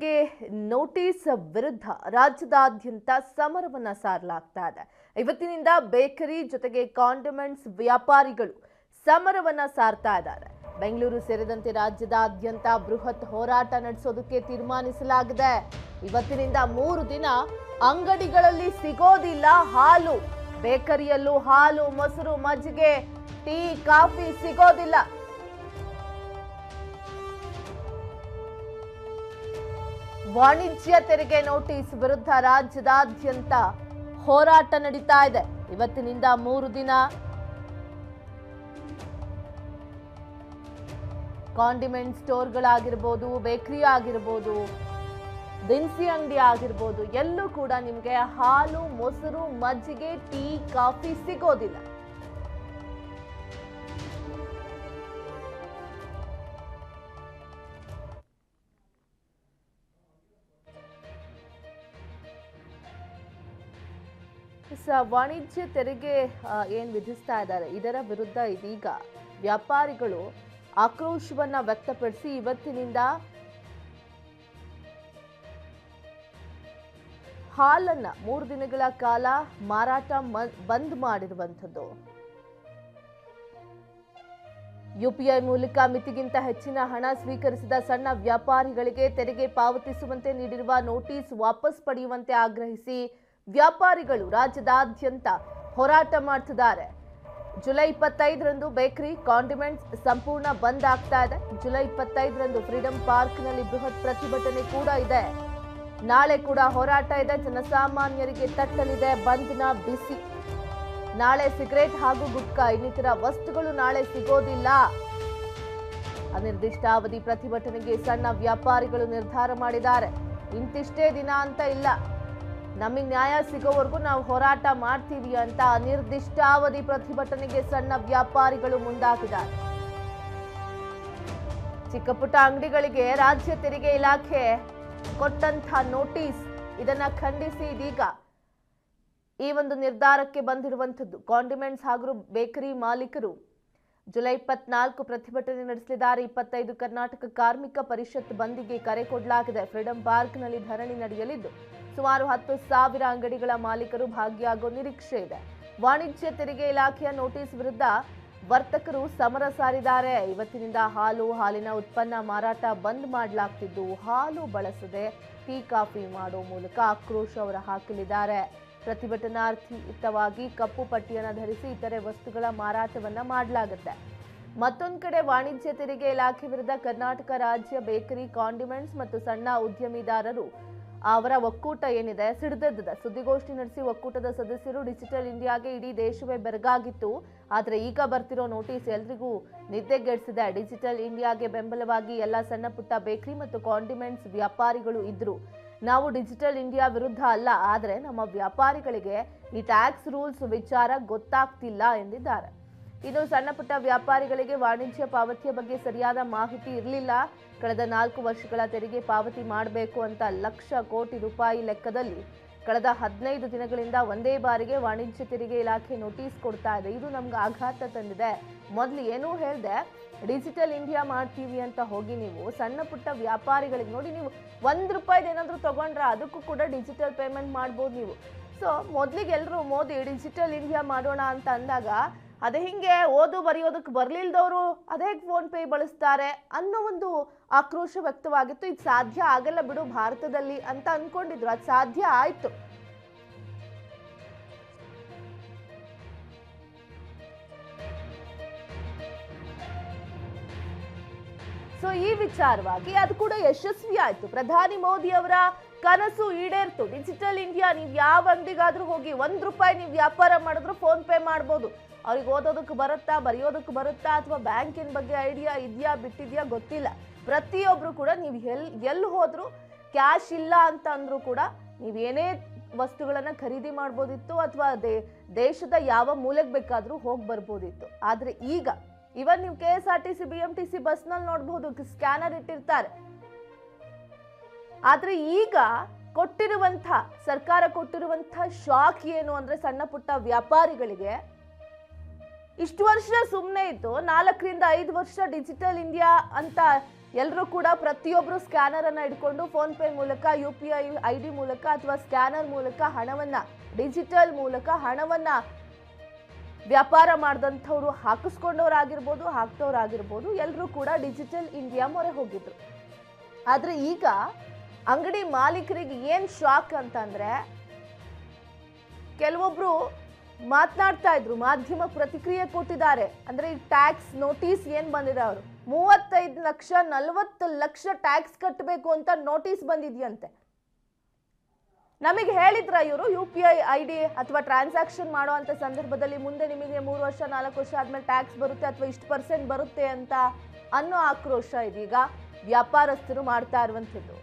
ತೆರಿಗೆ ನೋಟಿಸ್ ವಿರುದ್ಧ ರಾಜ್ಯದಾದ್ಯಂತ ಸಮರವನ್ನ ಸಾರಲಾಗ್ತಾ ಇದೆ. ಇವತ್ತಿನಿಂದ ಬೇಕರಿ ಜೊತೆಗೆ ಕಾಂಡಿಮೆಂಟ್ಸ್ ವ್ಯಾಪಾರಿಗಳು ಸಮರವನ್ನ ಸಾರ್ತಾ ಇದ್ದಾರೆ. ಬೆಂಗಳೂರು ಸೇರಿದಂತೆ ರಾಜ್ಯದಾದ್ಯಂತ ಬೃಹತ್ ಹೋರಾಟ ನಡೆಸೋದಕ್ಕೆ ತೀರ್ಮಾನಿಸಲಾಗಿದೆ. ಇವತ್ತಿನಿಂದ 3 ದಿನ ಅಂಗಡಿಗಳಲ್ಲಿ ಸಿಗೋದಿಲ್ಲ ಹಾಲು. ಬೇಕರಿಯಲ್ಲೂ ಹಾಲು, ಮೊಸರು, ಮಜ್ಜಿಗೆ, ಟೀ, ಕಾಫಿ ಸಿಗೋದಿಲ್ಲ. ವಾಣಿಜ್ಯ ತೆರಿಗೆ ನೋಟಿಸ್ ವಿರುದ್ಧ ರಾಜ್ಯದಾದ್ಯಂತ ಹೋರಾಟ ನಡೀತಾ ಇದೆ. ಇವತ್ತಿನಿಂದ 3 ದಿನ ಕಾಂಡಿಮೆಂಟ್ ಸ್ಟೋರ್ಗಳಾಗಿರ್ಬೋದು, ಬೇಕರಿ ಆಗಿರ್ಬೋದು, ದಿನಸಿ ಅಂಗಡಿ ಆಗಿರ್ಬೋದು, ಎಲ್ಲೂ ಕೂಡ ನಿಮಗೆ ಹಾಲು, ಮೊಸರು, ಮಜ್ಜಿಗೆ, ಟೀ, ಕಾಫಿ ಸಿಗೋದಿಲ್ಲ. ವಾಣಿಜ್ಯ ತೆರಿಗೆ ಏನ್ ವಿಧಿಸ್ತಾ ಇದ್ದಾರೆ, ಇದರ ವಿರುದ್ಧ ಇದೀಗ ವ್ಯಾಪಾರಿಗಳು ಆಕ್ರೋಶವನ್ನ ವ್ಯಕ್ತಪಡಿಸಿ ಇವತ್ತಿನಿಂದ ಹಾಲನ್ನ 3 ದಿನಗಳ ಕಾಲ ಮಾರಾಟ ಬಂದ್ ಮಾಡಿರುವಂಥದ್ದು. ಯುಪಿಐ ಮೂಲಕ ಮಿತಿಗಿಂತ ಹೆಚ್ಚಿನ ಹಣ ಸ್ವೀಕರಿಸಿದ ಸಣ್ಣ ವ್ಯಾಪಾರಿಗಳಿಗೆ ತೆರಿಗೆ ಪಾವತಿಸುವಂತೆ ನೀಡಿರುವ ನೋಟಿಸ್ ವಾಪಸ್ ಪಡೆಯುವಂತೆ ಆಗ್ರಹಿಸಿ ವ್ಯಾಪಾರಿಗಳು ರಾಜ್ಯದಾದ್ಯಂತ ಹೋರಾಟ ಮಾಡ್ತಿದ್ದಾರೆ. ಜುಲೈ 25ರಂದು ಬೇಕರಿ, ಕಾಂಡಿಮೆಂಟ್ಸ್ ಸಂಪೂರ್ಣ ಬಂದ್ ಆಗ್ತಾ ಇದೆ. ಜುಲೈ 25ರಂದು ಫ್ರೀಡಂ ಪಾರ್ಕ್ನಲ್ಲಿ ಬೃಹತ್ ಪ್ರತಿಭಟನೆ ಕೂಡ ಇದೆ. ನಾಳೆ ಕೂಡ ಹೋರಾಟ ಇದೆ. ಜನಸಾಮಾನ್ಯರಿಗೆ ತಟ್ಟಲಿದೆ ಬಂದ್ನ ಬಿಸಿ. ನಾಳೆ ಸಿಗರೇಟ್ ಹಾಗೂ ಗುಟ್ಕಾ ಇನ್ನಿತರ ವಸ್ತುಗಳು ನಾಳೆ ಸಿಗೋದಿಲ್ಲ. ಅನಿರ್ದಿಷ್ಟಾವಧಿ ಪ್ರತಿಭಟನೆಗೆ ಸಣ್ಣ ವ್ಯಾಪಾರಿಗಳು ನಿರ್ಧಾರ ಮಾಡಿದ್ದಾರೆ. ಇಂತಿಷ್ಟೇ ದಿನ ಅಂತ ಇಲ್ಲ, ನಮಗೆ ನ್ಯಾಯ ಸಿಗೋವರೆಗೂ ನಾವು ಹೋರಾಟ ಮಾಡ್ತೀವಿ ಅಂತ ಅನಿರ್ದಿಷ್ಟಾವಧಿ ಪ್ರತಿಭಟನೆಗೆ ಸಣ್ಣ ವ್ಯಾಪಾರಿಗಳು ಮುಂದಾಗಿದ್ದಾರೆ. ಚಿಕ್ಕಪುಟ್ಟ ಅಂಗಡಿಗಳಿಗೆ ರಾಜ್ಯ ತೆರಿಗೆ ಇಲಾಖೆ ಕೊಟ್ಟಂತ ನೋಟಿಸ್, ಇದನ್ನ ಖಂಡಿಸಿ ಇದೀಗ ಈ ಒಂದು ನಿರ್ಧಾರಕ್ಕೆ ಬಂದಿರುವಂತದ್ದು. ಕಾಂಡಿಮೆಂಟ್ಸ್ ಹಾಗೂ ಬೇಕರಿ ಮಾಲೀಕರು ಜುಲೈ 24 ಪ್ರತಿಭಟನೆ ನಡೆಸಲಿದ್ದಾರೆ. 25 ಕರ್ನಾಟಕ ಕಾರ್ಮಿಕ ಪರಿಷತ್ ಬಂದಿಗೆ ಕರೆ ಕೊಡಲಾಗಿದೆ. ಫ್ರೀಡಂ ಪಾರ್ಕ್ನಲ್ಲಿ ಧರಣಿ ನಡೆಯಲಿದ್ದು ಸುಮಾರು 10,000 ಅಂಗಡಿಗಳ ಮಾಲೀಕರು ಭಾಗಿಯಾಗುವ ನಿರೀಕ್ಷೆ ಇದೆ. ವಾಣಿಜ್ಯ ತೆರಿಗೆ ಇಲಾಖೆಯ ನೋಟಿಸ್ ವಿರುದ್ಧ ವರ್ತಕರು ಸಮರ ಸಾರಿದ್ದಾರೆ. ಇವತ್ತಿನಿಂದ ಹಾಲು, ಹಾಲಿನ ಉತ್ಪನ್ನ ಮಾರಾಟ ಬಂದ್ ಮಾಡಲಾಗ್ತಿದ್ದು, ಹಾಲು ಬಳಸದೆ ಟೀ, ಕಾಫಿ ಮಾಡೋ ಮೂಲಕ ಆಕ್ರೋಶ ಹೊರ ಹಾಕಲಿದ್ದಾರೆ. ಪ್ರತಿಭಟನಾರ್ಥಿತವಾಗಿ ಕಪ್ಪು ಪಟ್ಟಿಯನ್ನು ಧರಿಸಿ ಇತರೆ ವಸ್ತುಗಳ ಮಾರಾಟವನ್ನ ಮಾಡಲಾಗುತ್ತೆ. ಮತ್ತೊಂದು ಕಡೆ ವಾಣಿಜ್ಯ ತೆರಿಗೆ ಇಲಾಖೆ ವಿರುದ್ಧ ಕರ್ನಾಟಕ ರಾಜ್ಯ ಬೇಕರಿ, ಕಾಂಡಿಮೆಂಟ್ಸ್ ಮತ್ತು ಸಣ್ಣ ಉದ್ಯಮಿದಾರರು ಅವರ ಒಕ್ಕೂಟ ಏನಿದೆ ಸಿಡಿದೆದ್ದಿದೆ. ಸುದ್ದಿಗೋಷ್ಠಿ ನಡೆಸಿ ಒಕ್ಕೂಟದ ಸದಸ್ಯರು ಡಿಜಿಟಲ್ ಇಂಡಿಯಾಗೆ ಇಡೀ ದೇಶವೇ ಬೆರಗಾಗಿತ್ತು, ಆದರೆ ಈಗ ಬರ್ತಿರೋ ನೋಟಿಸ್ ಎಲ್ರಿಗೂ ನಿದ್ದೆಗೆಡಿಸಿದೆ. ಡಿಜಿಟಲ್ ಇಂಡಿಯಾಗೆ ಬೆಂಬಲವಾಗಿ ಎಲ್ಲ ಸಣ್ಣ ಪುಟ್ಟ ಬೇಕರಿ ಮತ್ತು ಕಾಂಡಿಮೆಂಟ್ಸ್ ವ್ಯಾಪಾರಿಗಳು ಇದ್ರು. ನಾವು ಡಿಜಿಟಲ್ ಇಂಡಿಯಾ ವಿರುದ್ಧ ಅಲ್ಲ, ಆದರೆ ನಮ್ಮ ವ್ಯಾಪಾರಿಗಳಿಗೆ ಈ ಟ್ಯಾಕ್ಸ್ ರೂಲ್ಸ್ ವಿಚಾರ ಗೊತ್ತಾಗ್ತಿಲ್ಲ ಎಂದಿದ್ದಾರೆ. ಇನ್ನು ಸಣ್ಣ ಪುಟ್ಟ ವ್ಯಾಪಾರಿಗಳಿಗೆ ವಾಣಿಜ್ಯ ಪಾವತಿಯ ಬಗ್ಗೆ ಸರಿಯಾದ ಮಾಹಿತಿ ಇರಲಿಲ್ಲ. ಕಳೆದ 4 ವರ್ಷಗಳ ತೆರಿಗೆ ಪಾವತಿ ಮಾಡಬೇಕು ಅಂತ ಲಕ್ಷ ಕೋಟಿ ರೂಪಾಯಿ ಲೆಕ್ಕದಲ್ಲಿ ಕಳೆದ 15 ದಿನಗಳಿಂದ ಒಂದೇ ಬಾರಿಗೆ ವಾಣಿಜ್ಯ ತೆರಿಗೆ ಇಲಾಖೆ ನೋಟಿಸ್ ಕೊಡ್ತಾ ಇದೆ. ಇದು ನಮ್ಗೆ ಆಘಾತ ತಂದಿದೆ. ಮೊದಲು ಏನೂ ಹೇಳ್ದೆ ಡಿಜಿಟಲ್ ಇಂಡಿಯಾ ಮಾಡ್ತೀವಿ ಅಂತ ಹೋಗಿ ನೀವು ಸಣ್ಣ ಪುಟ್ಟ ವ್ಯಾಪಾರಿಗಳಿಗೆ ನೋಡಿ, ನೀವು ₹1 ಏನಾದರೂ ತಗೊಂಡ್ರೆ ಅದಕ್ಕೂ ಕೂಡ ಡಿಜಿಟಲ್ ಪೇಮೆಂಟ್ ಮಾಡ್ಬೋದು ನೀವು. ಸೊ ಮೊದಲಿಗೆ ಎಲ್ಲರೂ ಮೋದಿ ಡಿಜಿಟಲ್ ಇಂಡಿಯಾ ಮಾಡೋಣ ಅಂತ ಅಂದಾಗ ಅದೇ ಹಿಂಗೆ ಓದು ಬರೆಯೋದಕ್ಕೆ ಬರ್ಲಿಲ್ದವರು ಅದೇ ಫೋನ್ ಪೇ ಬಳಸ್ತಾರೆ ಅನ್ನೋ ಒಂದು ಆಕ್ರೋಶ ವ್ಯಕ್ತವಾಗಿತ್ತು. ಇದು ಸಾಧ್ಯ ಆಗಲ್ಲ ಬಿಡು ಭಾರತದಲ್ಲಿ ಅಂತ ಅನ್ಕೊಂಡಿದ್ರು. ಅದು ಸಾಧ್ಯ ಆಯ್ತು. ಸೊ ಈ ವಿಚಾರವಾಗಿ ಅದು ಕೂಡ ಯಶಸ್ವಿ ಆಯ್ತು. ಪ್ರಧಾನಿ ಮೋದಿ ಅವರ ಕನಸು ಈಡೇರ್ತು. ಡಿಜಿಟಲ್ ಇಂಡಿಯಾ, ನೀವು ಯಾವ ಅಂಗಡಿಗಾದ್ರೂ ಹೋಗಿ ₹1 ನೀವು ವ್ಯಾಪಾರ ಮಾಡಿದ್ರು ಫೋನ್ ಪೇ ಮಾಡ್ಬೋದು. ಅವ್ರಿಗೆ ಓದೋದಕ್ಕೆ ಬರುತ್ತಾ, ಬರೆಯೋದಕ್ಕೆ ಬರುತ್ತಾ, ಅಥವಾ ಬ್ಯಾಂಕಿನ ಬಗ್ಗೆ ಐಡಿಯಾ ಇದೆಯಾ ಬಿಟ್ಟಿದ್ಯಾ ಗೊತ್ತಿಲ್ಲ. ಪ್ರತಿಯೊಬ್ರು ಕೂಡ ನೀವು ಎಲ್ಲಿ ಹೋದ್ರು ಕ್ಯಾಶ್ ಇಲ್ಲ ಅಂತ ಅಂದ್ರೂ ಕೂಡ ನೀವು ಏನೇ ವಸ್ತುಗಳನ್ನ ಖರೀದಿ ಮಾಡ್ಬೋದಿತ್ತು, ಅಥವಾ ದೇಶದ ಯಾವ ಮೂಲೆಗೆ ಬೇಕಾದ್ರೂ ಹೋಗಿ ಬರ್ಬೋದಿತ್ತು. ಆದ್ರೆ ಈಗ ಇವನ್ ನೀವು KSRTC, BMTC ಬಸ್ನಲ್ಲಿ ನೋಡಬಹುದು ಸ್ಕ್ಯಾನರ್ ಇಟ್ಟಿರ್ತಾರೆ. ಆದ್ರೆ ಈಗ ಸರ್ಕಾರ ಕೊಟ್ಟಿರುವಂತ ಶಾಕ್ ಏನು ಅಂದ್ರೆ, ಸಣ್ಣ ಪುಟ್ಟ ವ್ಯಾಪಾರಿಗಳಿಗೆ ಇಷ್ಟು ವರ್ಷ ಸುಮ್ಮನೆ ಇತ್ತು, 4 ರಿಂದ 5 ವರ್ಷ ಡಿಜಿಟಲ್ ಇಂಡಿಯಾ ಅಂತ ಎಲ್ಲರೂ ಕೂಡ ಪ್ರತಿಯೊಬ್ಬರು ಸ್ಕ್ಯಾನರ್ ಅನ್ನ ಇಟ್ಕೊಂಡು ಫೋನ್ ಪೇ ಮೂಲಕ UPI ID ಮೂಲಕ ಅಥವಾ ಸ್ಕ್ಯಾನರ್ ಮೂಲಕ ಹಣವನ್ನ ಡಿಜಿಟಲ್ ಮೂಲಕ ಹಣವನ್ನ ವ್ಯಾಪಾರ ಮಾಡಿದಂಥವ್ರು ಹಾಕಿಸ್ಕೊಂಡವರಾಗಿರ್ಬೋದು ಹಾಕ್ತವ್ರಾಗಿರ್ಬೋದು ಎಲ್ಲರೂ ಕೂಡ ಡಿಜಿಟಲ್ ಇಂಡಿಯಾ ಮೊರೆ ಹೋಗಿದ್ರು. ಆದ್ರೆ ಈಗ ಅಂಗಡಿ ಮಾಲೀಕರಿಗೆ ಏನ್ ಶಾಕ್ ಅಂತಂದ್ರೆ ಕೆಲವೊಬ್ರು ಮಾತನಾಡ್ತಾ ಇದ್ರು, ಮಾಧ್ಯಮ ಪ್ರತಿಕ್ರಿಯೆ ಕೊಟ್ಟಿದ್ದಾರೆ. ಅಂದ್ರೆ ಈ ಟ್ಯಾಕ್ಸ್ ನೋಟಿಸ್ ಏನ್ ಬಂದಿದೆ, ಅವರು 35 ಲಕ್ಷ 40 ಲಕ್ಷ ಟ್ಯಾಕ್ಸ್ ಕಟ್ಟಬೇಕು ಅಂತ ನೋಟಿಸ್ ಬಂದಿದ್ಯಂತೆ. ನಮಗೆ ಹೇಳಿದ್ರ ಇವರು UPI ID ಅಥವಾ ಟ್ರಾನ್ಸಾಕ್ಷನ್ ಮಾಡೋ ಅಂತ ಸಂದರ್ಭದಲ್ಲಿ ಮುಂದೆ ನಿಮಗೆ 3 ವರ್ಷ 4 ವರ್ಷ ಆದ್ಮೇಲೆ ಟ್ಯಾಕ್ಸ್ ಬರುತ್ತೆ ಅಥವಾ ಇಷ್ಟು % ಬರುತ್ತೆ ಅಂತ ಅನ್ನೋ ಆಕ್ರೋಶ ಇದೀಗ ವ್ಯಾಪಾರಸ್ಥರು ಮಾಡ್ತಾ ಇರುವಂಥದ್ದು.